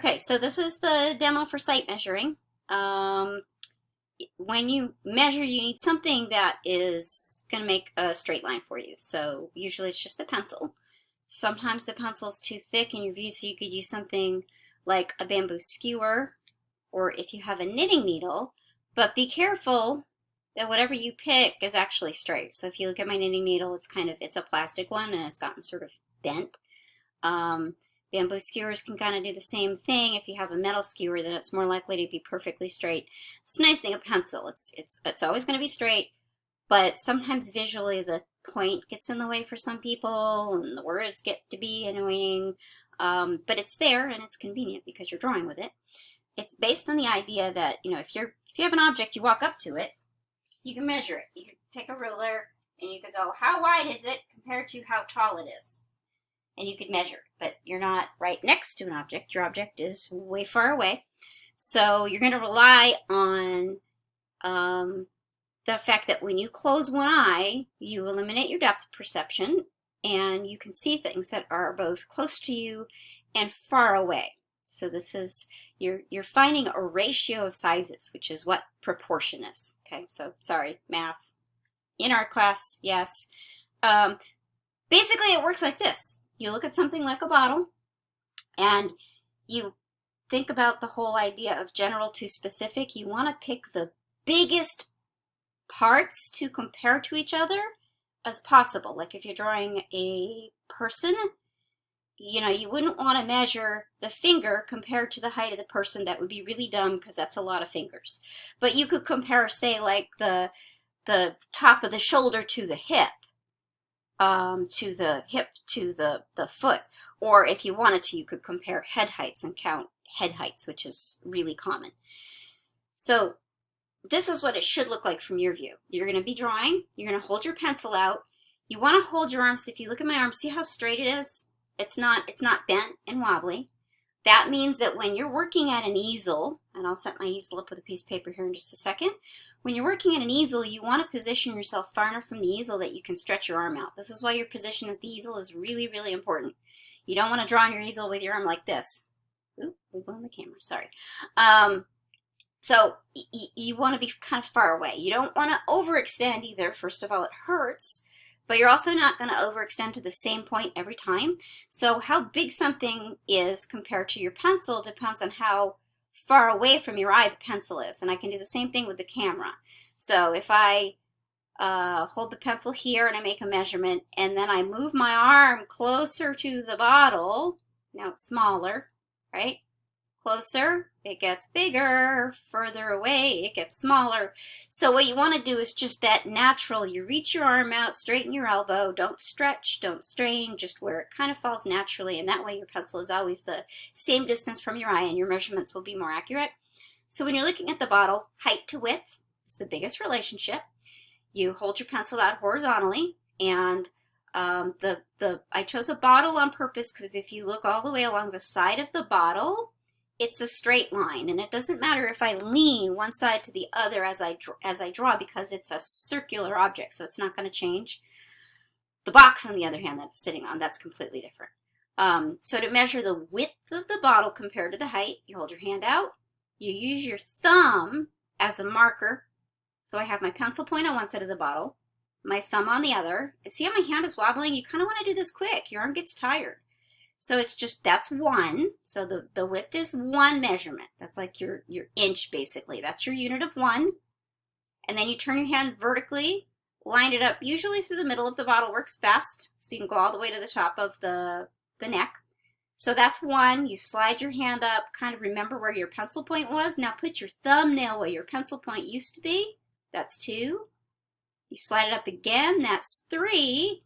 Okay, so this is the demo for sight measuring. Um, when you measure, you need something that is going to make a straight line for you. So usually it's just the pencil. Sometimes the pencil's too thick in your view, so you could use something like a bamboo skewer, or if you have a knitting needle, but be careful that whatever you pick is actually straight. So if you look at my knitting needle, it's a plastic one and it's gotten sort of bent. Um, Bamboo skewers can kind of do the same thing. If you have a metal skewer, then it's more likely to be perfectly straight. It's a nice thing, a pencil. It's always going to be straight, but sometimes visually the point gets in the way for some people, and the words get to be annoying. But it's there and it's convenient because you're drawing with it. It's based on the idea that if you have an object, you walk up to it, you can measure it. You can take a ruler and you could go, how wide is it compared to how tall it is? And you could measure, but you're not right next to an object. Your object is way far away. So you're going to rely on the fact that when you close one eye, you eliminate your depth perception and you can see things that are both close to you and far away. So this is, you're finding a ratio of sizes, which is what proportion is. Okay, so sorry, math. In art class, yes. Basically, it works like this. You look at something like a bottle and you think about the whole idea of general to specific. You want to pick the biggest parts to compare to each other as possible. Like if you're drawing a person, you wouldn't want to measure the finger compared to the height of the person. That would be really dumb because that's a lot of fingers. But you could compare, say, like the top of the shoulder to the hip. To the foot, or if you wanted to, you could compare head heights and count head heights, which is really common. So this is what it should look like from your view. You're going to be drawing, you're going to hold your pencil out, you want to hold your arm. So if you look at my arm, see how straight it is? It's not bent and wobbly. That means that when you're working at an easel, and I'll set my easel up with a piece of paper here in just a second. When you're working at an easel, you want to position yourself far enough from the easel that you can stretch your arm out. This is why your position at the easel is really, really important. You don't want to draw on your easel with your arm like this. Ooh, we blown the camera, sorry. So you want to be kind of far away. You don't want to overextend either. First of all, it hurts. But you're also not going to overextend to the same point every time. So how big something is compared to your pencil depends on how far away from your eye the pencil is. And I can do the same thing with the camera. So if I hold the pencil here and I make a measurement, and then I move my arm closer to the bottle, now it's smaller, right? Closer, it gets bigger. Further away, it gets smaller. So what you want to do is just that natural. You reach your arm out, straighten your elbow. Don't stretch, don't strain, just where it kind of falls naturally. And that way your pencil is always the same distance from your eye and your measurements will be more accurate. So when you're looking at the bottle, height to width is the biggest relationship. You hold your pencil out horizontally, and I chose a bottle on purpose because if you look all the way along the side of the bottle, it's a straight line, and it doesn't matter if I lean one side to the other as I draw because it's a circular object, so it's not going to change. The box, on the other hand, that it's sitting on, that's completely different. So to measure the width of the bottle compared to the height, you hold your hand out, you use your thumb as a marker. So I have my pencil point on one side of the bottle, my thumb on the other, and see how my hand is wobbling? You kind of want to do this quick. Your arm gets tired. So it's just, that's one. So the width is one measurement. That's like your inch, basically. That's your unit of one. And then you turn your hand vertically, line it up, usually through the middle of the bottle works best. So you can go all the way to the top of the neck. So that's one. You slide your hand up, kind of remember where your pencil point was. Now put your thumbnail where your pencil point used to be. That's two. You slide it up again, that's three.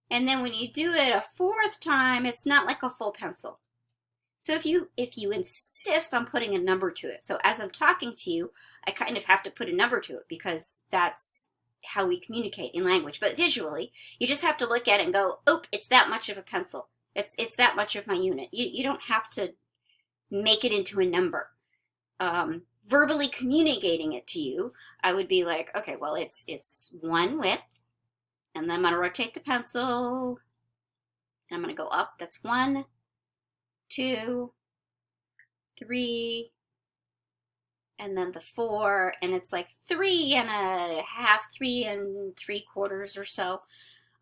And then when you do it a fourth time, it's not like a full pencil. So if you insist on putting a number to it, so as I'm talking to you, I kind of have to put a number to it because that's how we communicate in language. But visually, you just have to look at it and go, oh, it's that much of a pencil. It's that much of my unit. You don't have to make it into a number. Verbally communicating it to you, I would be like, okay, well, it's one width. And then I'm going to rotate the pencil, and I'm going to go up. That's 1, 2, 3, and then the 4, and it's like 3.5, 3 3/4 or so.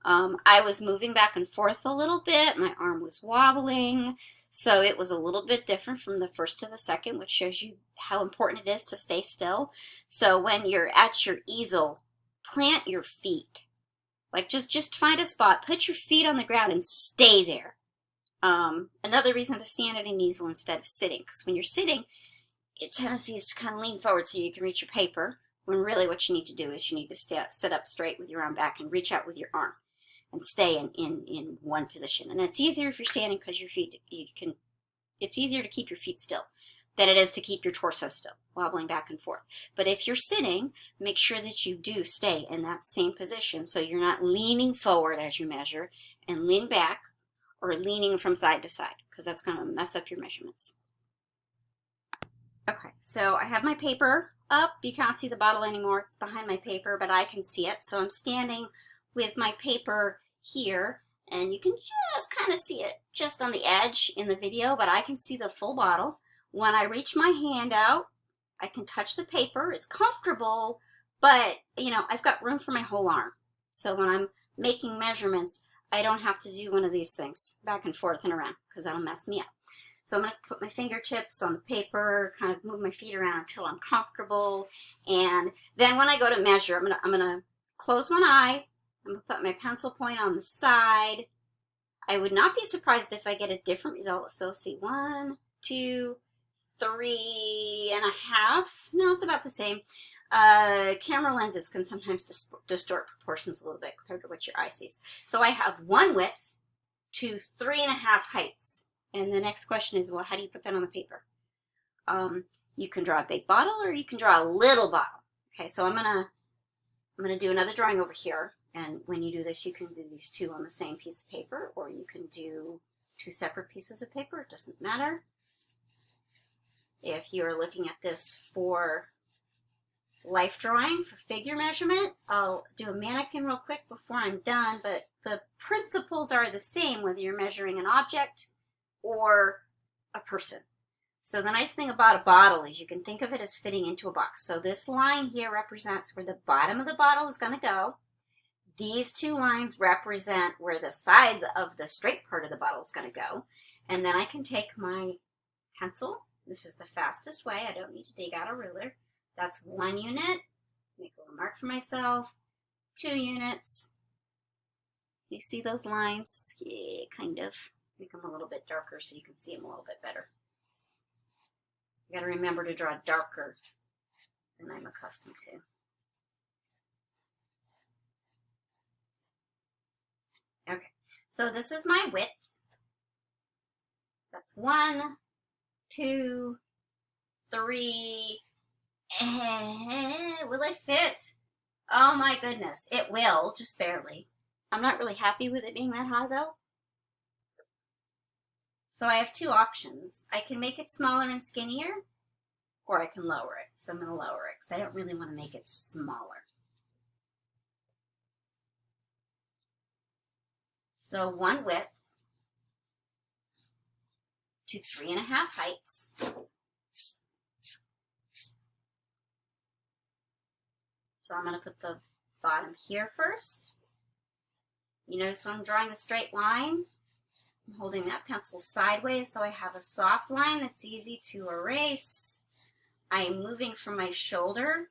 I was moving back and forth a little bit. My arm was wobbling, so it was a little bit different from the first to the second, which shows you how important it is to stay still. So when you're at your easel, plant your feet. Like just find a spot, put your feet on the ground and stay there. Another reason to stand at an easel instead of sitting, because when you're sitting, your tendency is to kind of lean forward so you can reach your paper, when really what you need to do is you need to sit up straight with your arm back and reach out with your arm and stay in one position. And it's easier if you're standing because your feet, it's easier to keep your feet still than it is to keep your torso still, wobbling back and forth. But if you're sitting, make sure that you do stay in that same position so you're not leaning forward as you measure and lean back or leaning from side to side, because that's going to mess up your measurements. Okay, so I have my paper up. You can't see the bottle anymore. It's behind my paper, but I can see it. So I'm standing with my paper here, and you can just kind of see it just on the edge in the video, but I can see the full bottle. When I reach my hand out, I can touch the paper. It's comfortable, but you know, I've got room for my whole arm. So when I'm making measurements, I don't have to do one of these things back and forth and around, because that'll mess me up. So I'm going to put my fingertips on the paper, kind of move my feet around until I'm comfortable. And then when I go to measure, I'm gonna close one eye. I'm going to put my pencil point on the side. I would not be surprised if I get a different result. So let's see, 1, 2, 3.5. No, it's about the same. Camera lenses can sometimes distort proportions a little bit compared to what your eye sees. So I have 1 width to 3.5 heights. And the next question is, well, how do you put that on the paper? You can draw a big bottle or you can draw a little bottle. Okay, so I'm gonna do another drawing over here. And when you do this, you can do these 2 on the same piece of paper, or you can do 2 separate pieces of paper. It doesn't matter. If you're looking at this for life drawing, for figure measurement, I'll do a mannequin real quick before I'm done, but the principles are the same whether you're measuring an object or a person. So the nice thing about a bottle is you can think of it as fitting into a box. So this line here represents where the bottom of the bottle is going to go. These 2 lines represent where the sides of the straight part of the bottle is going to go. And then I can take my pencil. This is the fastest way. I don't need to dig out a ruler. That's 1 unit. Make a little mark for myself. 2 units. You see those lines? Yeah, kind of. Make them a little bit darker so you can see them a little bit better. You got to remember to draw darker than I'm accustomed to. Okay, so this is my width. That's 1, 2, 3. Will it fit? Oh my goodness, it will, just barely. I'm not really happy with it being that high though. So I have 2 options. I can make it smaller and skinnier, or I can lower it. So I'm going to lower it because I don't really want to make it smaller. So 1 width to 3.5 heights. So I'm going to put the bottom here first. You notice when I'm drawing the straight line, I'm holding that pencil sideways so I have a soft line that's easy to erase. I am moving from my shoulder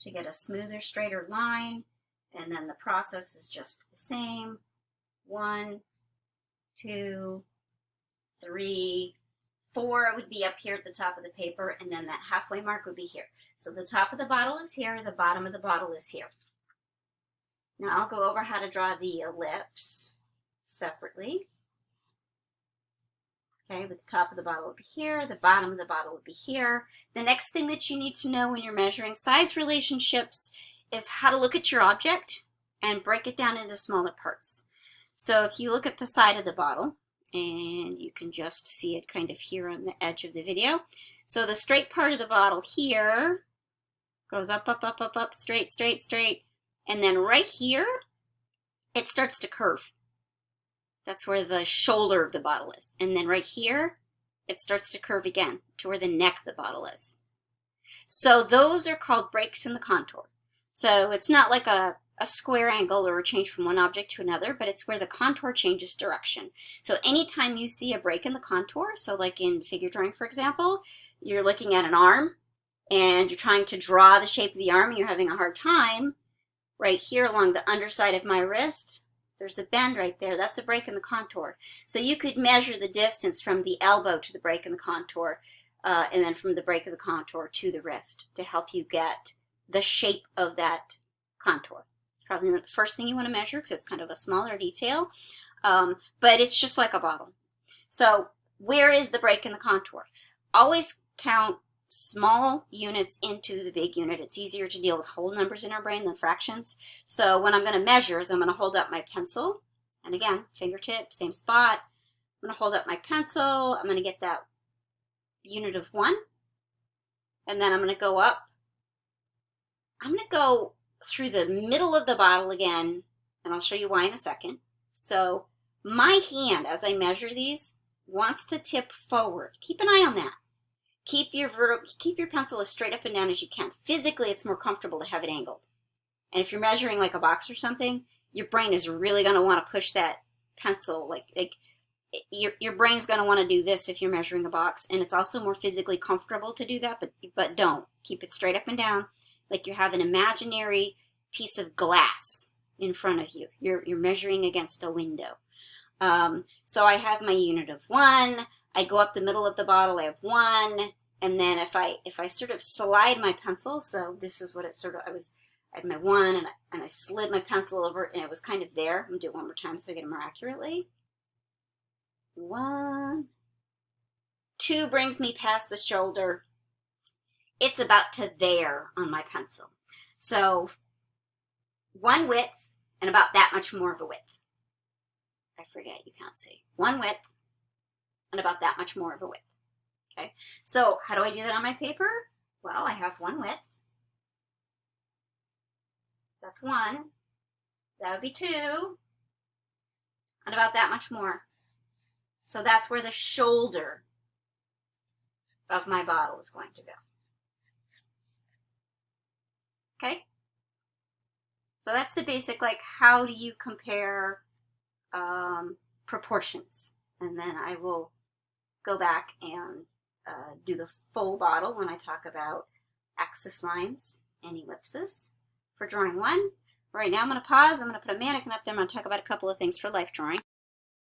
to get a smoother, straighter line, and then the process is just the same. 1, 2, 3, 4 would be up here at the top of the paper, and then that halfway mark would be here. So the top of the bottle is here, the bottom of the bottle is here. Now I'll go over how to draw the ellipse separately. Okay, with the top of the bottle would be here, the bottom of the bottle would be here. The next thing that you need to know when you're measuring size relationships is how to look at your object and break it down into smaller parts. So if you look at the side of the bottle, and you can just see it kind of here on the edge of the video. So the straight part of the bottle here goes up, up, up, up, up, straight, straight, straight. And then right here, it starts to curve. That's where the shoulder of the bottle is. And then right here, it starts to curve again to where the neck of the bottle is. So those are called breaks in the contour. So it's not like a square angle or a change from one object to another, but it's where the contour changes direction. So anytime you see a break in the contour, so like in figure drawing, for example, you're looking at an arm and you're trying to draw the shape of the arm and you're having a hard time, right here along the underside of my wrist, there's a bend right there. That's a break in the contour. So you could measure the distance from the elbow to the break in the contour, and then from the break of the contour to the wrist to help you get the shape of that contour. It's probably not the first thing you want to measure because it's kind of a smaller detail, but it's just like a bottle. So where is the break in the contour? Always count small units into the big unit. It's easier to deal with whole numbers in our brain than fractions. So when I'm going to measure is I'm going to hold up my pencil, and again, fingertip, same spot. I'm going to hold up my pencil. I'm going to get that unit of 1, and then I'm going to go up. I'm going to go through the middle of the bottle again, and I'll show you why in a second. So my hand, as I measure these, wants to tip forward. Keep an eye on that. Keep your pencil as straight up and down as you can. Physically, it's more comfortable to have it angled. And if you're measuring like a box or something, your brain is really going to want to push that pencil. Like your brain's going to want to do this if you're measuring a box. And it's also more physically comfortable to do that, but don't. Keep it straight up and down like you have an imaginary piece of glass in front of you. You're measuring against a window. So I have my unit of 1. I go up the middle of the bottle, I have 1, and then if I sort of slide my pencil, so this is what it sort of, I had my 1, and I slid my pencil over, and it was kind of there. I'm going to do it one more time so I get it more accurately. 1, 2 brings me past the shoulder. It's about to there on my pencil. So 1 width, and about that much more of a width. I forget, you can't see. 1 width, and about that much more of a width. Okay, so how do I do that on my paper? Well, I have 1 width. That's 1. That would be 2. And about that much more. So that's where the shoulder of my bottle is going to go. Okay? So that's the basic, like, how do you compare proportions? And then I will go back and do the full bottle when I talk about axis lines and ellipses for drawing 1. Right now I'm going to pause. I'm going to put a mannequin up there. I'm going to talk about a couple of things for life drawing.